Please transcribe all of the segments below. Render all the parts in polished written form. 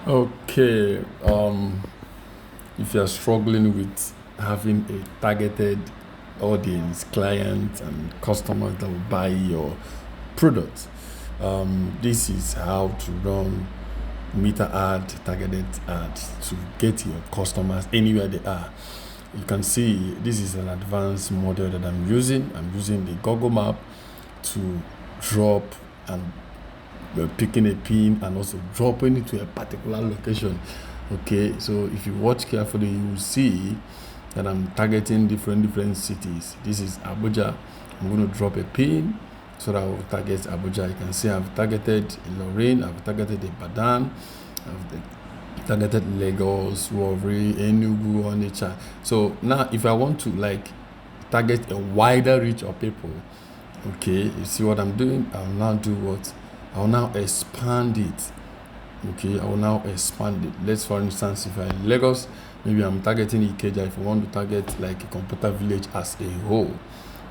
Okay, if you are struggling with having a targeted audience, clients, and customers that will buy your product, this is how to run meter ad, targeted ads to get your customers anywhere they are. You can see this is an advanced model that I'm using. I'm using the Google Map to drop and picking a pin and also dropping it to a particular location. Okay, so if you watch carefully, you will see that I'm targeting different cities. This is Abuja. I'm going to drop a pin so that I will target Abuja. You can see I've targeted Lorraine, I've targeted Ibadan, I've targeted Lagos, Warri, Enugu, Onitsha. So now if I want to target a wider reach of people, okay, you see what I'm doing? I'll now do what? I'll now expand it. Okay, I will now expand it. Let's, for instance, if I'm in Lagos, maybe I'm targeting Ikeja. If I want to target like a computer village as a whole,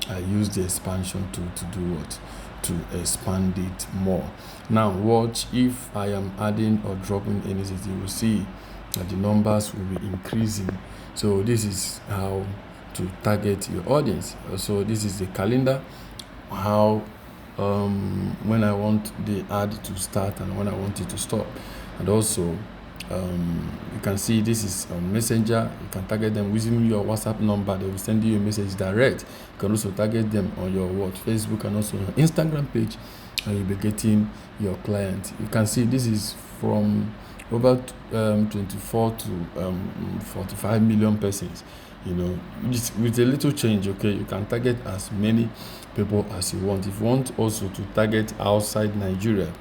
I use the expansion tool to do what? To expand it more. Now, watch if I am adding or dropping any city, you will see that the numbers will be increasing. So this is how to target your audience. So this is the calendar, how when I want the ad to start and when I want it to stop. And also you can see this is on Messenger. You can target them using your WhatsApp number. They will send you a message direct. You can also target them on your Facebook and also your Instagram page, and you'll be getting your client. You can see this is from over 24 to 45 million persons. With a little change, okay, you can target as many people as you want. If you want also to target outside Nigeria,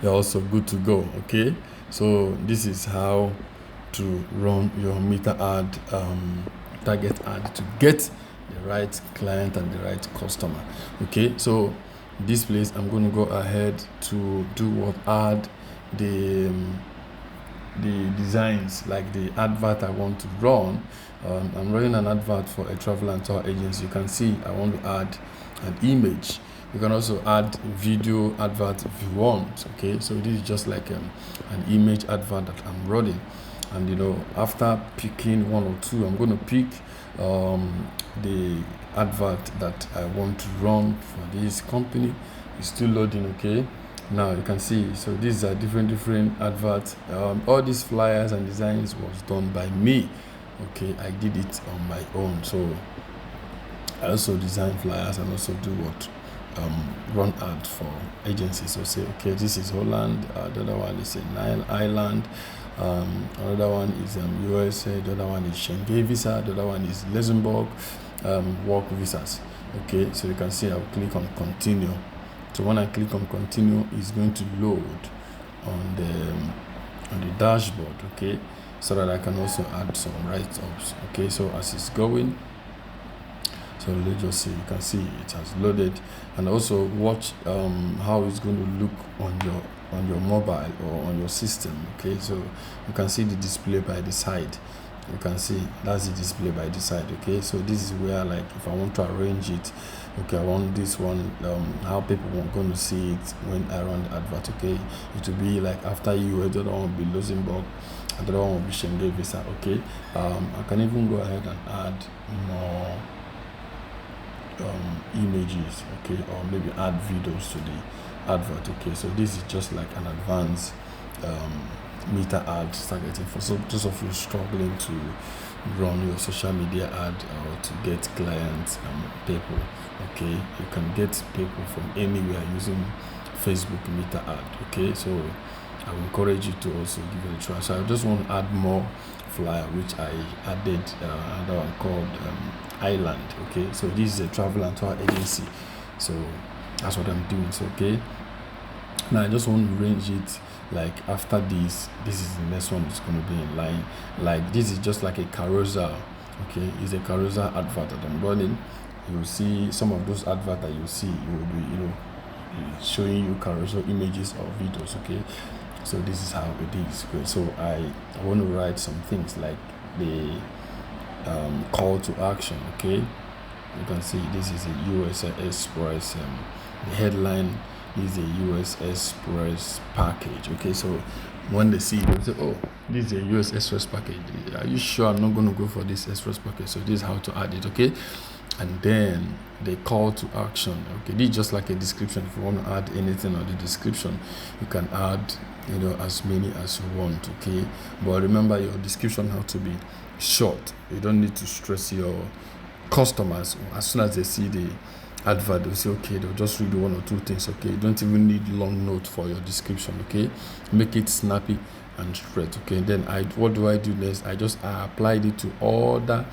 you're also good to go. Okay, so this is how to run your meter ad, target ad to get the right client and the right customer. Okay, so this place I'm going to go ahead to do what? Add the designs, like the advert I want to run. I'm running an advert for a travel and tour agency. You can see I want to add an image. You can also add video advert if you want. Okay, so this is just like an image advert that I'm running. And after picking one or two, I'm going to pick the advert that I want to run for this company. It's still loading. Okay, now you can see, so these are different adverts. All these flyers and designs was done by me. Okay, I did it on my own. So I also design flyers and also do what? Run ad for agencies. So say, okay, this is Holland, the other one is in Ireland, another one is USA, the other one is Schengen visa, the other one is Luxembourg work visas. Okay, so you can see I'll click on continue. So when I click on continue, it's going to load on the dashboard. Okay, so that I can also add some write-ups. Okay, so as it's going, so let's just see, you can see it has loaded. And also watch how it's going to look on your mobile or on your system. Okay, so you can see the display by the side. You can see that's the display by the side. Okay, so this is where, like, if I want to arrange it, okay, I want this one, how people are going to see it when I run the advert. Okay, it will be like after you, the other one will be Luxembourg, and the other one will be Schengen visa. Okay, I can even go ahead and add more images, okay, or maybe add videos to the advert. Okay, so this is just like an advanced meter ad targeting for those of you struggling to run your social media ad or to get clients and people. Okay, you can get people from anywhere using Facebook meter ad. Okay, so I will encourage you to also give it a try. So I just want to add more flyer, which I added another one called Island. Okay, so this is a travel and tour agency, so that's what I'm doing. So okay, now I just want to arrange it like after this is the next one. It's going to be in line. Like this is just like a carousel. Okay, it's a carousel advert that I'm running. You'll see some of those adverts that you see, you will be showing you carousel images or videos. Okay, so this is how it is. Okay, so I want to write some things like the call to action. Okay, you can see this is a USA Express. The headline This is a US Express package. Okay, so when they see it, they'll say, oh, this is a US Express package. Are you sure I'm not going to go for this Express package? So this is how to add it. Okay, and then the call to action. Okay, this is just like a description. If you want to add anything on the description, you can add as many as you want. Okay, but remember, your description has to be short. You don't need to stress your customers. As soon as they see the advert, they'll say, okay, they'll just read one or two things. Okay, you don't even need long note for your description. Okay, make it snappy and straight. Okay, then what do I do next? I applied it to all the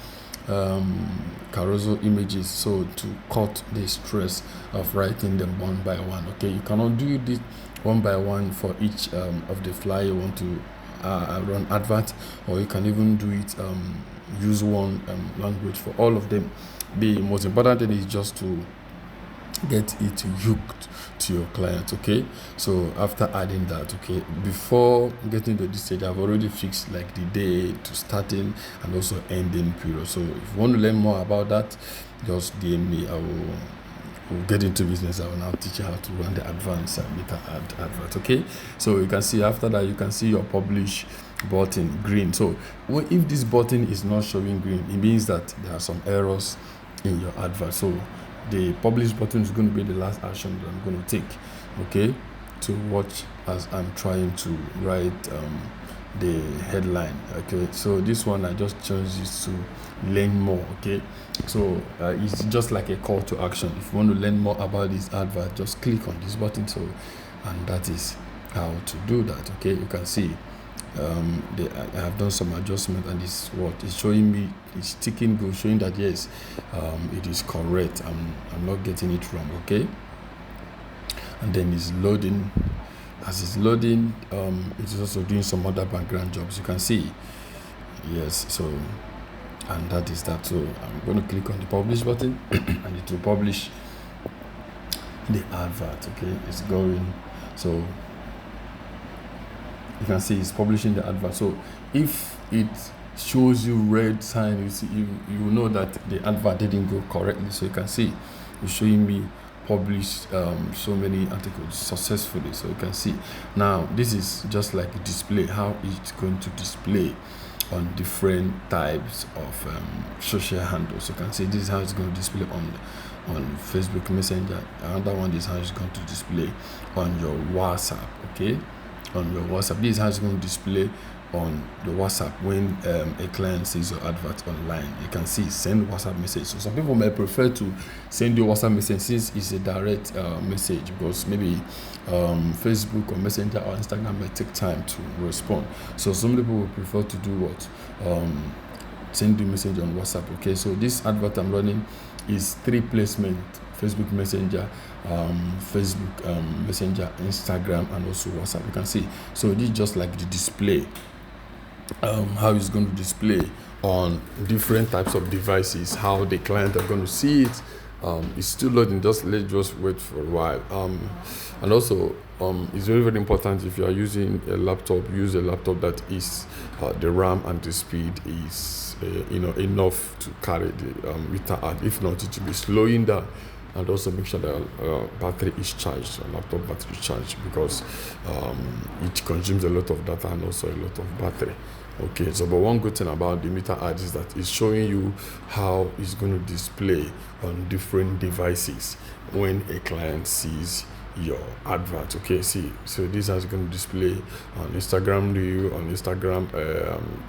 carousel images, so to cut the stress of writing them one by one. Okay, you cannot do this one by one for each of the flyer you want to run advert, or you can even do it use one language for all of them. The most important thing is just to get it hooked to your client. Okay, so after adding that, okay, before getting to this stage, I've already fixed like the day to starting and also ending period. So if you want to learn more about that, just DM me. We'll get into business. I will now teach you how to run the advanced meta advert. Okay, so you can see after that, you can see your publish button green. So if this button is not showing green, it means that there are some errors in your advert. So the publish button is going to be the last action that I'm going to take. Okay, to watch as I'm trying to write the headline. Okay, so this one I just chose it to learn more. Okay, so it's just like a call to action. If you want to learn more about this advert, just click on this button. So, and that is how to do that. Okay, you can see I have done some adjustment, and it's showing me, it's ticking go, showing that yes, it is correct. I'm not getting it wrong. Okay, and then it's loading. As it's loading, it's also doing some other background jobs. You can see, yes. So, and that is that. So I'm going to click on the publish button, and it will publish the advert. Okay, it's going. So you can see it's publishing the advert. So if it shows you red sign, you know that the advert didn't go correctly. So you can see it's showing me published so many articles successfully. So you can see now this is just like a display, how it's going to display on different types of social handles. You can see this is how it's going to display on Facebook Messenger. Another one is how it's going to display on your WhatsApp. Okay, on your WhatsApp. This is how it's going to display on the WhatsApp when a client sees your advert online. You can see send WhatsApp message. So some people may prefer to send you WhatsApp message since it's a direct message, because maybe Facebook or Messenger or Instagram may take time to respond. So some people will prefer to do what? Send you message on WhatsApp. Okay, so this advert I'm running is 3 placement: Facebook Messenger, Facebook Messenger, Instagram, and also WhatsApp. You can see. So this is just like the display. How it's going to display on different types of devices, how the client are going to see it. It's still loading. Let's just wait for a while. And also, it's very, very important, if you are using a laptop, use a laptop that is the RAM and the speed is enough to carry the meter ad. If not, it will be slowing down. And also make sure that battery is charged, laptop battery is charged, because it consumes a lot of data and also a lot of battery. Okay, so but one good thing about the meter ad is that it's showing you how it's going to display on different devices when a client sees your advert. Okay, see, so this is going to display on Instagram Reel, on Instagram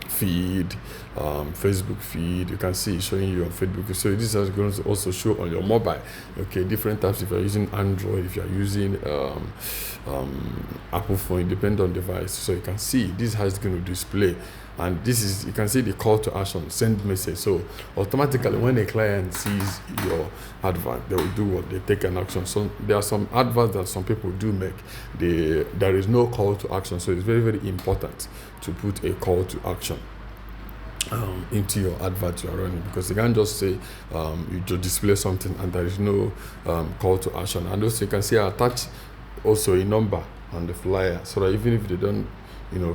feed, Facebook feed. You can see it's showing you on Facebook. So this is going to also show on your mobile. Okay, different types. If you're using Android, if you're using Apple phone, depend on device. So you can see this is how it's going to display. And this is, you can see the call to action, send message. So automatically when a client sees your advert, they will do what? They take an action. So there are some adverts that some people do make. There is no call to action. So it's very, very important to put a call to action into your advert you are running, because you can't just say you just display something and there is no call to action. And also you can see I attach also a number on the flyer, so that even if they don't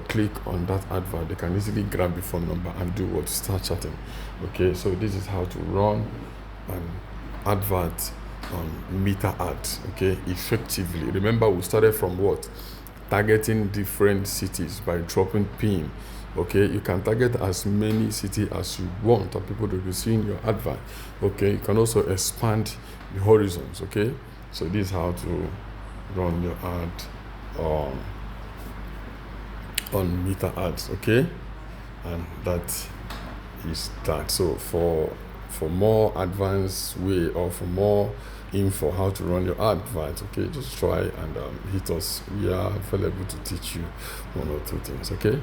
click on that advert, they can easily grab the phone number and do what? Start chatting. Okay, so this is how to run an advert meter ads, okay, effectively. Remember, we started from what? Targeting different cities by dropping pin. Okay, you can target as many cities as you want and people to be seeing your advert. Okay, you can also expand the horizons. Okay, so this is how to run your ad on meter ads. Okay, and that is that. So for more advanced way, or for more info how to run your advert, okay, just try and hit us. We are available to teach you one or two things. Okay.